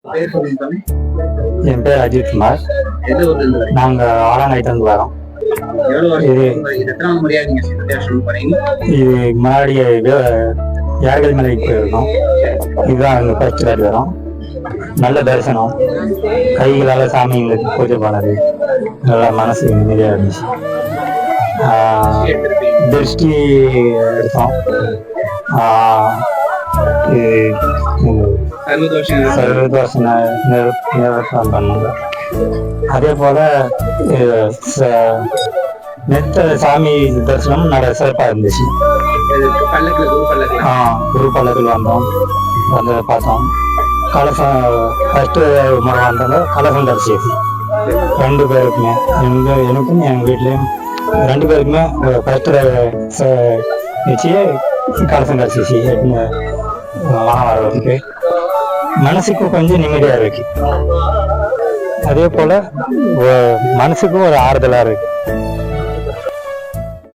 பேர் சொல்லுங்க தம்பி. என் பேர் அஜித் குமார். எந்த ஊர்ல இருந்து வரீங்க? நாங்க ஆலங்காய்ட்டு வரோம். எவ்வளவு வருஷம் இது எத்தனாவது முறையா நீங்க சிவதேசம் போறீங்க? இது முன்னாடி யாகல் மலைக்கு போயிருக்கோம். இதுதான் அங்கே ஃபர்ஸ்ட் வாட்டி வரோம். நல்ல தரிசனம், கைகளால சாமிங்களுக்கு பூஜை பண்ணது, நல்லா மனசு நிம்மதியாக இருந்துச்சு. திருஷ்டி எடுத்தோம். சர்வதோஷம் நிவர்த்தனம் பண்ணாங்க. அதே போல நெத்த சாமி தரிசனம் நிறைய சிறப்பாக இருந்துச்சு. குரு பல்லக்கில் வந்தோம், வந்து பார்த்தோம். கலசம் ஃபர்ஸ்ட் முறை வந்தாலும் கலசம் தரிசி 2 பேருக்குமே, எனக்கும் எங்கள் வீட்லேயும் 2 பேருக்குமே ஃபர்ஸ்ட் வச்சு கலசம் தரிசிச்சு வனம் வர்றதுக்கு மனசுக்கு கொஞ்சம் நிம்மதியாக இருக்கு. அதே போல் மனசுக்கும் ஒரு ஆறுதலாக இருக்கு.